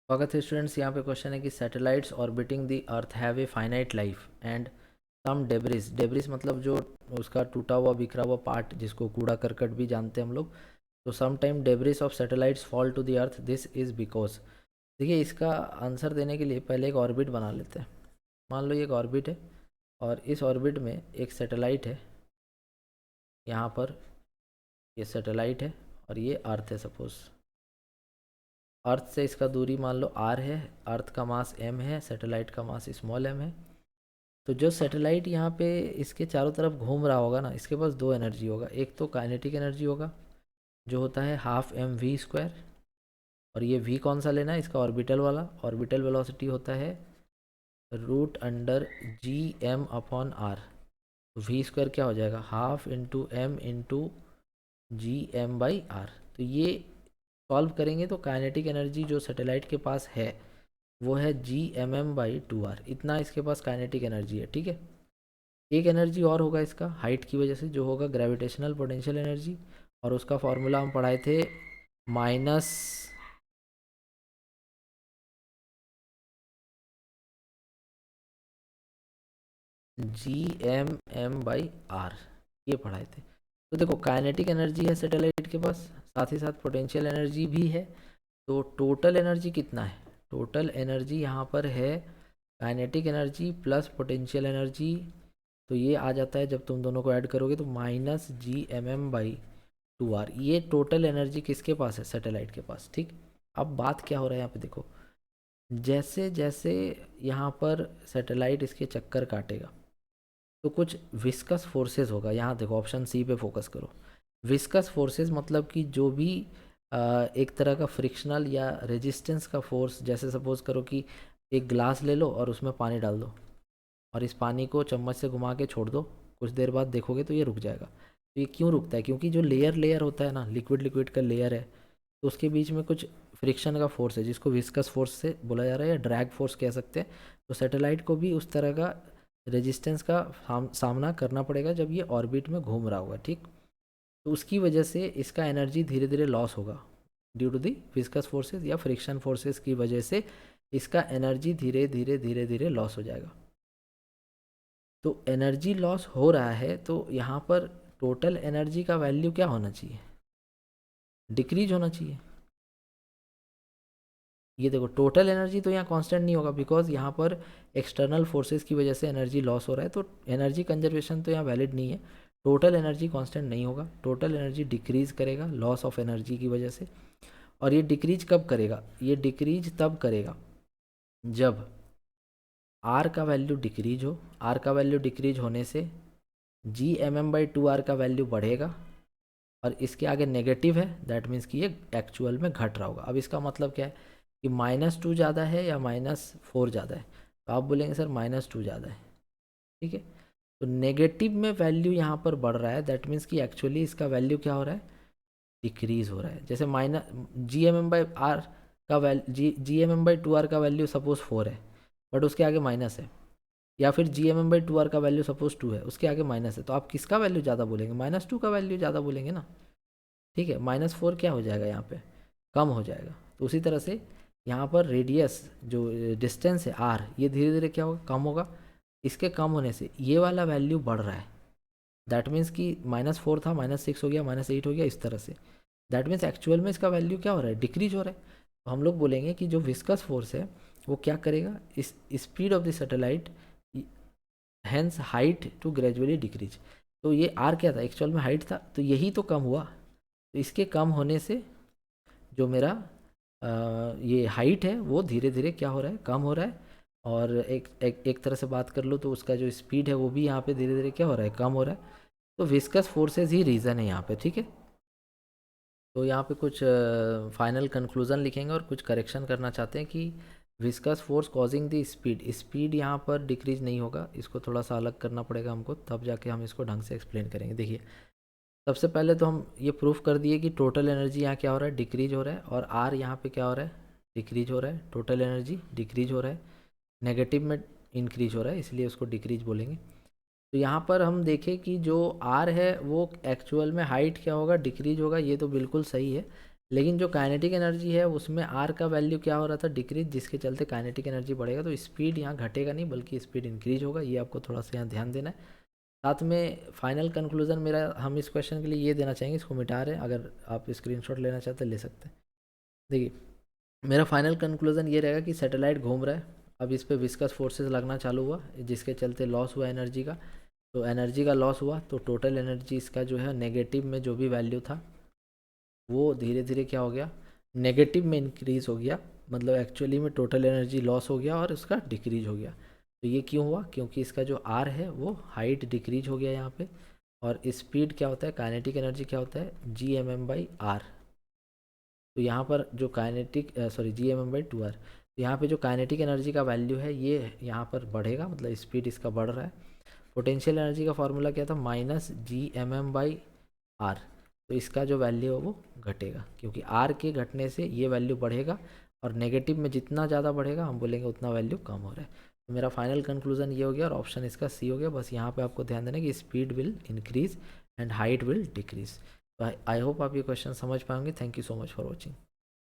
स्वागत है स्टूडेंट्स। यहाँ पे क्वेश्चन है कि satellites orbiting the earth have a finite life and some debris. Debris मतलब जो उसका टूटा हुआ बिखरा हुआ पार्ट, जिसको कूड़ा करकट भी जानते हैं हम लोग। तो some time debris of satellites fall to the earth, this is because. देखिए, इसका आंसर देने के लिए पहले एक ऑर्बिट बना लेते हैं। मान लो ये एक ऑर्बिट है और इस ऑर्बिट में एक सैटेलाइट है। यहाँ पर ये सैटेलाइट है और ये अर्थ है। सपोज अर्थ से इसका दूरी मान लो r है, अर्थ का मास m है, सैटेलाइट का मास स्मॉल m है। तो जो सैटेलाइट यहाँ पे इसके चारों तरफ घूम रहा होगा ना, इसके पास दो एनर्जी होगा। एक तो काइनेटिक एनर्जी होगा जो होता है ½ mv², और ये v कौन सा लेना है, इसका ऑर्बिटल वाला। ऑर्बिटल वेलोसिटी होता है √g m/r। v² क्या हो जाएगा, ½ m × m × g m/r। तो ये सॉल्व करेंगे तो काइनेटिक एनर्जी जो सैटेलाइट के पास है वो है Gmm/2r। इतना इसके पास काइनेटिक एनर्जी है। ठीक है। एक एनर्जी और होगा इसका हाइट की वजह से, जो होगा ग्रेविटेशनल पोटेंशियल एनर्जी, और उसका फॉर्मूला हम पढ़ाए थे माइनस Gmm/r, ये पढ़ाए थे। तो देखो, काइनेटिक एनर्जी है सैटेलाइट के पास, साथ ही साथ पोटेंशियल एनर्जी भी है। तो टोटल एनर्जी कितना है, टोटल एनर्जी यहाँ पर है kinetic energy plus potential energy. तो ये आ जाता है, जब तुम दोनों को ऐड करोगे तो -Gmm/2r। ये टोटल एनर्जी किसके पास है, सैटेलाइट के पास। ठीक। अब बात क्या हो रहा है यहाँ पे, देखो जैसे जैसे यहाँ पर सैटेलाइट इसके चक्कर काटेगा तो कुछ विस्कस फोर्सेस होगा। यहाँ देखो, ऑप्शन सी पे फोकस करो। विस्कस फोर्सेस मतलब कि जो भी एक तरह का फ्रिक्शनल या रेजिस्टेंस का फोर्स। जैसे सपोज करो कि एक ग्लास ले लो और उसमें पानी डाल दो और इस पानी को चम्मच से घुमा के छोड़ दो, कुछ देर बाद देखोगे तो ये रुक जाएगा। तो ये क्यों रुकता है, क्योंकि जो लेयर लेयर होता है ना, लिक्विड लिक्विड का लेयर है, तो उसके बीच में कुछ फ्रिक्शन का फोर्स है जिसको विस्कस फोर्स से बोला जा रहा है, या ड्रैग फोर्स कह सकते हैं। तो सैटेलाइट को भी उस तरह का रेजिस्टेंस का सामना करना पड़ेगा जब ये ऑर्बिट में घूम रहा होगा। ठीक। तो उसकी वजह से इसका एनर्जी धीरे धीरे लॉस होगा due to the viscous forces या फ्रिक्शन फोर्सेस की वजह से इसका एनर्जी धीरे धीरे धीरे धीरे लॉस हो जाएगा। तो एनर्जी लॉस हो रहा है तो यहाँ पर टोटल एनर्जी का वैल्यू क्या होना चाहिए, डिक्रीज होना चाहिए। ये देखो, टोटल एनर्जी तो यहाँ कांस्टेंट नहीं होगा, बिकॉज यहाँ पर एक्सटर्नल फोर्सेस की वजह से एनर्जी लॉस हो रहा है। तो एनर्जी कंजर्वेशन तो यहाँ वैलिड नहीं है। टोटल एनर्जी कांस्टेंट नहीं होगा, टोटल एनर्जी डिक्रीज करेगा लॉस ऑफ एनर्जी की वजह से। और ये डिक्रीज कब करेगा, ये डिक्रीज तब करेगा जब आर का वैल्यू डिक्रीज हो। आर का वैल्यू डिक्रीज होने से Gmm/2r का वैल्यू बढ़ेगा, और इसके आगे नेगेटिव है, दैट मीन्स कि ये एक्चुअल में घट रहा होगा। अब इसका मतलब क्या है कि -2 ज़्यादा है या -4 ज़्यादा है, तो आप बोलेंगे सर -2 ज़्यादा है। ठीक है। तो नेगेटिव में वैल्यू यहाँ पर बढ़ रहा है, दैट मीन्स कि एक्चुअली इसका वैल्यू क्या हो रहा है, डिक्रीज हो रहा है। जैसे Gmm/r का वैल्यू, Gmm/2r का वैल्यू सपोज 4 है, बट उसके आगे माइनस है। या फिर Gmm/2r का वैल्यू सपोज 2 है, उसके आगे माइनस है, तो आप किसका वैल्यू ज़्यादा बोलेंगे, -2 का वैल्यू ज़्यादा बोलेंगे ना। ठीक है। -4 क्या हो जाएगा यहाँ पे, कम हो जाएगा। तो उसी तरह से यहाँ पर रेडियस जो डिस्टेंस है r, ये धीरे धीरे क्या होगा, कम होगा। इसके कम होने से ये वाला वैल्यू बढ़ रहा है, दैट मीन्स कि -4 था, -6 हो गया, -8 हो गया, इस तरह से। दैट मीन्स एक्चुअल में इसका वैल्यू क्या हो रहा है, डिक्रीज हो रहा है। तो हम लोग बोलेंगे कि जो विस्कस फोर्स है वो क्या करेगा, इस speed of the satellite, hence height to gradually decrease. तो ये आर क्या था, एक्चुअल में हाइट था, तो यही तो कम हुआ। तो इसके कम होने से जो मेरा ये हाइट है वो धीरे धीरे क्या हो रहा है, कम हो रहा है। और एक तरह से बात कर लो तो उसका जो स्पीड है वो भी यहाँ पे धीरे धीरे क्या हो रहा है, कम हो रहा है। तो विस्कस फोर्सेस ही रीज़न है यहाँ पे। ठीक है। तो यहाँ पे कुछ फाइनल कंक्लूजन लिखेंगे और कुछ करेक्शन करना चाहते हैं कि viscous force causing the speed, speed यहाँ पर डिक्रीज नहीं होगा, इसको थोड़ा सा अलग करना पड़ेगा हमको, तब जाके हम इसको ढंग से एक्सप्लेन करेंगे। देखिए, सबसे पहले तो हम ये प्रूफ कर दिए कि टोटल एनर्जी यहाँ क्या हो रहा है, डिक्रीज हो रहा है, और आर यहाँ पे क्या हो रहा है, डिक्रीज हो रहा है। टोटल एनर्जी डिक्रीज हो रहा है, नेगेटिव में इंक्रीज हो रहा है, इसलिए उसको डिक्रीज बोलेंगे। तो यहाँ पर हम देखें कि जो आर है वो एक्चुअल में हाइट क्या होगा, डिक्रीज होगा, ये तो बिल्कुल सही है। लेकिन जो काइनेटिक एनर्जी है उसमें आर का वैल्यू क्या हो रहा था, डिक्रीज, जिसके चलते काइनेटिक एनर्जी बढ़ेगा, तो स्पीड यहाँ घटेगा नहीं बल्कि स्पीड इंक्रीज होगा। ये आपको थोड़ा सा यहाँ ध्यान देना है। साथ में फाइनल कंक्लूजन मेरा हम इस क्वेश्चन के लिए ये देना चाहेंगे, इसको मिटा रहे हैं, अगर आप स्क्रीनशॉट लेना चाहते हैं ले सकते हैं। देखिए मेरा फाइनल कंक्लूजन ये रहेगा कि सैटेलाइट घूम रहा है, अब इस पे विस्कस फोर्सेस लगना चालू हुआ जिसके चलते लॉस हुआ एनर्जी का। तो एनर्जी का लॉस हुआ तो टोटल एनर्जी इसका जो है नेगेटिव में जो भी वैल्यू था वो धीरे धीरे क्या हो गया, नेगेटिव में इंक्रीज हो गया, मतलब एक्चुअली में टोटल एनर्जी लॉस हो गया और उसका डिक्रीज हो गया। तो ये क्यों हुआ, क्योंकि इसका जो आर है वो हाइट डिक्रीज हो गया यहाँ पे, और स्पीड क्या होता है, काइनेटिक एनर्जी क्या होता है, G M M by R. तो यहाँ पर जो kinetic G M M by two R, तो यहाँ पे जो काइनेटिक एनर्जी का वैल्यू है ये यहाँ पर बढ़ेगा, मतलब स्पीड इसका बढ़ रहा है। पोटेंशियल एनर्जी का फॉर्मूला क्या था, minus G M M by R, तो इसका जो वैल्यू है वो घटेगा, क्योंकि आर के घटने से ये वैल्यू बढ़ेगा, और नेगेटिव में जितना ज़्यादा बढ़ेगा हम बोलेंगे उतना वैल्यू कम हो रहा है। तो मेरा फाइनल कंक्लूजन ये हो गया और ऑप्शन इसका सी हो गया। बस यहाँ पे आपको ध्यान देना कि speed will increase and height will decrease. तो आई होप आप ये क्वेश्चन समझ पाएंगे। Thank you so much for watching.